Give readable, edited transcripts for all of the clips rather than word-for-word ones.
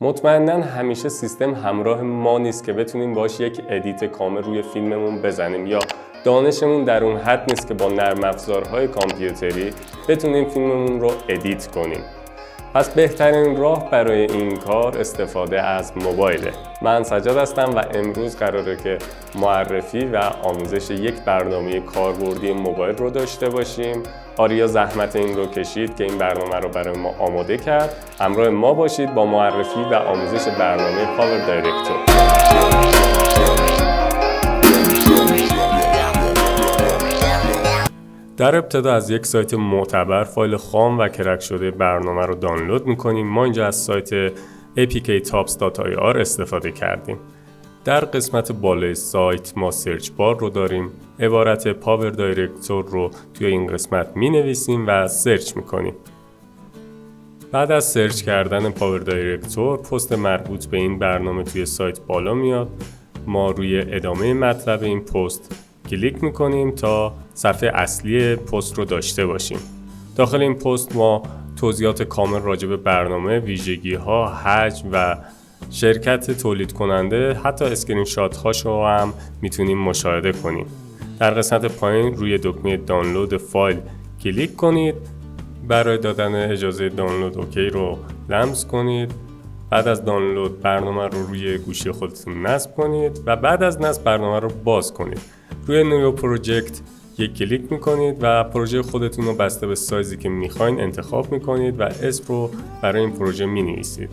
مطمئناً همیشه سیستم همراه ما نیست که بتونیم باش یک ادیت کامل روی فیلممون بزنیم یا دانشمون در اون حد نیست که با نرم افزارهای کامپیوتری بتونیم فیلممون رو ادیت کنیم. پس بهترین راه برای این کار استفاده از موبایله. من سجاد هستم و امروز قراره که معرفی و آموزش یک برنامه کاربردی موبایل رو داشته باشیم. آریا زحمت این رو کشید که این برنامه رو برای ما آماده کرد. همراه ما باشید با معرفی و آموزش برنامه پاور دایرکتور. در ابتدا از یک سایت معتبر فایل خام و کرک شده برنامه رو دانلود میکنیم. ما اینجا از سایت apktops.ir استفاده کردیم. در قسمت بالای سایت ما سرچ بار رو داریم. عبارت پاور دایرکتور رو توی این قسمت می نویسیم و سرچ میکنیم. بعد از سرچ کردن پاور دایرکتور پست مربوط به این برنامه توی سایت بالا میاد. ما روی ادامه مطلب این پست کلیک میکنیم تا صفحه اصلی پست رو داشته باشیم. داخل این پست ما توضیحات کامل راجع به برنامه، ویژگی‌ها، حجم و شرکت تولید کننده، حتی اسکرین شات هاشو هم میتونیم مشاهده کنیم. در قسمت پایین روی دکمه دانلود فایل کلیک کنید. برای دادن اجازه دانلود اوکی رو لمس کنید. بعد از دانلود برنامه رو روی گوشی خودتون نصب کنید و بعد از نصب برنامه رو باز کنید. روی نیو پروژکت یک کلیک میکنید و پروژه خودتون رو بسته به سایزی که میخواین انتخاب میکنید و اسم رو برای این پروژه مینویسید.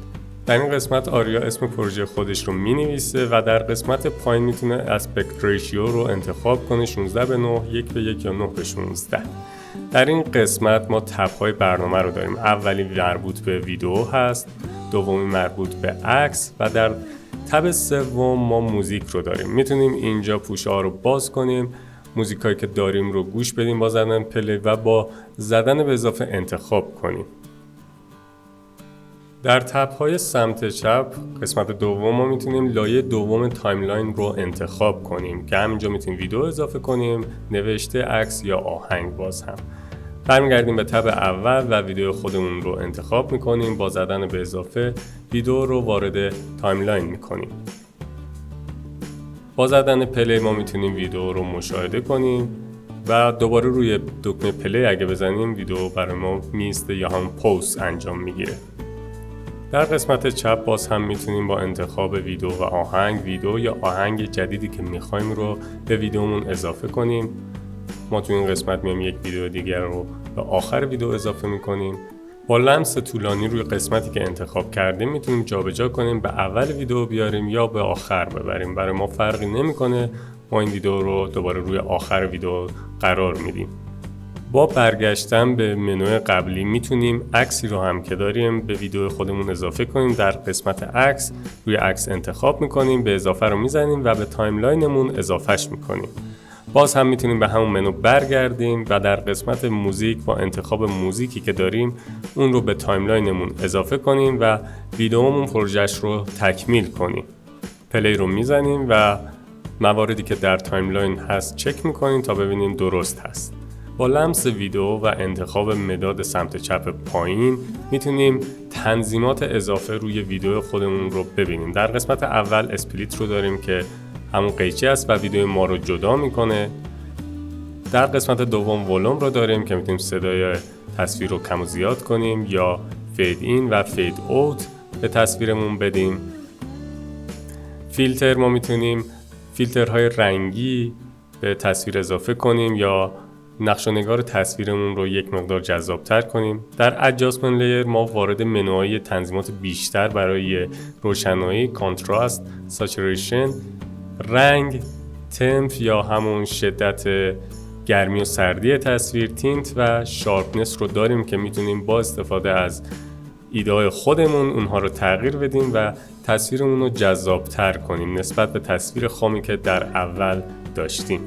در این قسمت آریا اسم پروژه خودش رو مینویسه و در قسمت پایین میتونه اسپکت ریشیو رو انتخاب کنه، 16:9، 1:1 یا 9:16. در این قسمت ما تب‌های برنامه رو داریم. اولی مربوط به ویدیو هست، دومی مربوط به عکس و در تب سوم ما موزیک رو داریم. میتونیم اینجا پوشه ها رو باز کنیم، موزیکایی که داریم رو گوش بدیم با زدن پلی و با زدن به اضافه انتخاب کنیم. در تب‌های سمت چپ قسمت دوم ما میتونیم لایه دوم تایملاین رو انتخاب کنیم که همینجا میتونیم ویدیو اضافه کنیم، نوشته، عکس یا آهنگ. باز هم برمیگردیم به تب اول و ویدیو خودمون رو انتخاب میکنیم. با زدن به اضافه ویدیو رو وارد تایملاین میکنیم. با زدن پلی ما میتونیم ویدیو رو مشاهده کنیم و دوباره روی دکمه پلی اگه بزنیم ویدیو برای ما میسته یا هم پوز انجام میگیره. در قسمت چپ باز هم میتونیم با انتخاب ویدیو و آهنگ، ویدیو یا آهنگ جدیدی که میخوایم رو به ویدیومون اضافه کنیم. ما تو این قسمت میایم یک ویدیو دیگر رو به آخر ویدیو اضافه میکنیم. با لمس طولانی روی قسمتی که انتخاب کردیم میتونیم جابجا کنیم، به اول ویدیو بیاریم یا به آخر ببریم. برای ما فرقی نمیکنه. ما این ویدیو رو دوباره روی آخر ویدیو قرار میدیم. با برگشتن به منوی قبلی میتونیم عکسی رو هم که داریم به ویدیو خودمون اضافه کنیم. در قسمت عکس روی عکس انتخاب میکنیم، به اضافه رو میزنیم و به تایملاینمون اضافهش میکنیم. باز هم میتونیم به همون منو برگردیم و در قسمت موزیک با انتخاب موزیکی که داریم اون رو به تایملاینمون اضافه کنیم و ویدیومون پروژهش رو تکمیل کنیم. پلی رو میزنیم و مواردی که در تایملاین هست چک میکنیم تا ببینیم درست هست. با لمس ویدیو و انتخاب مداد سمت چپ پایین میتونیم تنظیمات اضافه روی ویدیو خودمون رو ببینیم. در قسمت اول اسپلیت رو داریم که همون قیچی است و ویدیو ما رو جدا میکنه. در قسمت دوم ولوم رو داریم که میتونیم صدای تصویر رو کم و زیاد کنیم یا فید این و فید اوت به تصویرمون بدیم. فیلتر ما میتونیم فیلترهای رنگی به تصویر اضافه کنیم یا نقش و نگار تصویرمون رو یک مقدار جذابتر کنیم. در ادجاستمنت لیر ما وارد منوهای تنظیمات بیشتر برای روشنایی، کانتراست، ساتوریشن، رنگ، تمپ یا همون شدت گرمی و سردی تصویر، تینت و شارپنس رو داریم که میتونیم با استفاده از ایده‌های خودمون اونها رو تغییر بدیم و تصویرمون رو جذابتر کنیم نسبت به تصویر خامی که در اول داشتیم.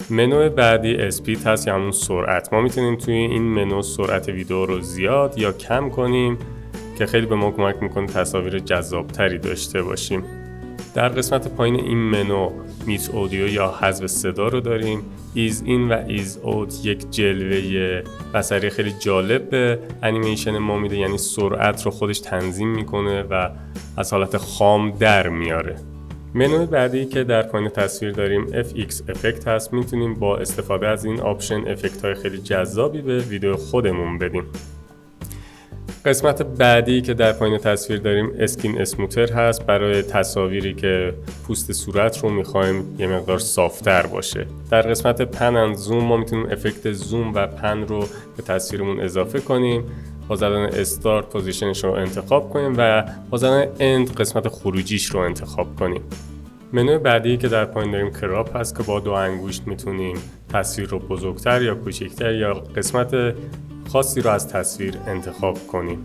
منو بعدی اسپید هست یا همون سرعت. ما میتونیم توی این منو سرعت ویدیو رو زیاد یا کم کنیم که خیلی به ما کمک میکنه تصاویر جذابتری داشته باشیم. در قسمت پایین این منو میت اودیو یا حذف صدا رو داریم. ایز این و ایز اوت یک جلوه بصری خیلی جالب به انیمیشن ما میده، یعنی سرعت رو خودش تنظیم میکنه و از حالت خام در میاره. منوی بعدی که در پایین تصویر داریم FX افکت هست. میتونیم با استفاده از این آپشن افکت های خیلی جذابی به ویدیو خودمون بدیم. قسمت بعدی که در پایین تصویر داریم اسکین اسموتر هست، برای تصاویری که پوست صورت رو میخوایم یه مقدار صافتر باشه. در قسمت پن اند زوم ما میتونیم افکت زوم و پن رو به تصویرمون اضافه کنیم. با زدن استارت پوزیشنش رو انتخاب کنیم و با زدن اند قسمت خروجیش رو انتخاب کنیم. منوی بعدی که در پایین داریم کراپ هست که با 2 انگشت میتونیم تصویر رو بزرگتر یا کوچکتر یا قسمت خاصی رو از تصویر انتخاب کنیم.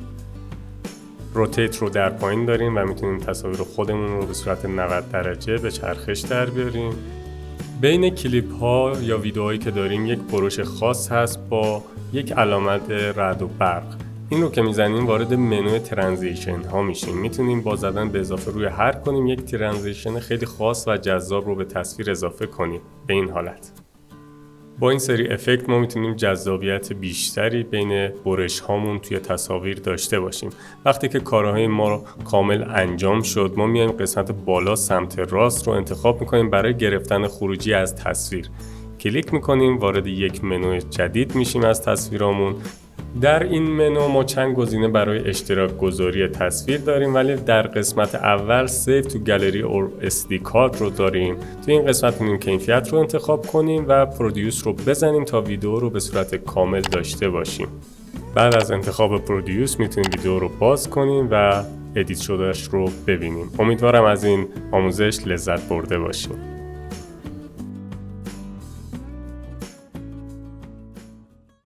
روتیت رو در پایین داریم و میتونیم تصاویر خودمون رو به صورت 90 درجه به چرخش در بیاریم. بین کلیپ ها یا ویدئوهایی که داریم یک بروش خاص هست با یک علامت رعد و برق. این رو که میزنیم وارد منوی ترانزیشن ها میشیم. میتونیم با زدن به اضافه روی هر کنیم یک ترانزیشن خیلی خاص و جذاب رو به تصویر اضافه کنیم. به این حالت با این سری افکت ما میتونیم جذابیت بیشتری بین برش هامون توی تصاویر داشته باشیم. وقتی که کارهای ما کامل انجام شد، ما میایم قسمت بالا سمت راست رو انتخاب میکنیم برای گرفتن خروجی از تصویر. کلیک میکنیم، وارد یک منو جدید میشیم از تصویرامون. در این منو ما چند گزینه برای اشتراک گذاری تصویر داریم، ولی در قسمت اول سیو تو گالری اور SD کارت رو داریم. تو این قسمت میتونیم کیفیت رو انتخاب کنیم و پرودیوس رو بزنیم تا ویدیو رو به صورت کامل داشته باشیم. بعد از انتخاب پرودیوس میتونیم ویدیو رو باز کنیم و ادیت شدهش رو ببینیم. امیدوارم از این آموزش لذت برده باشیم.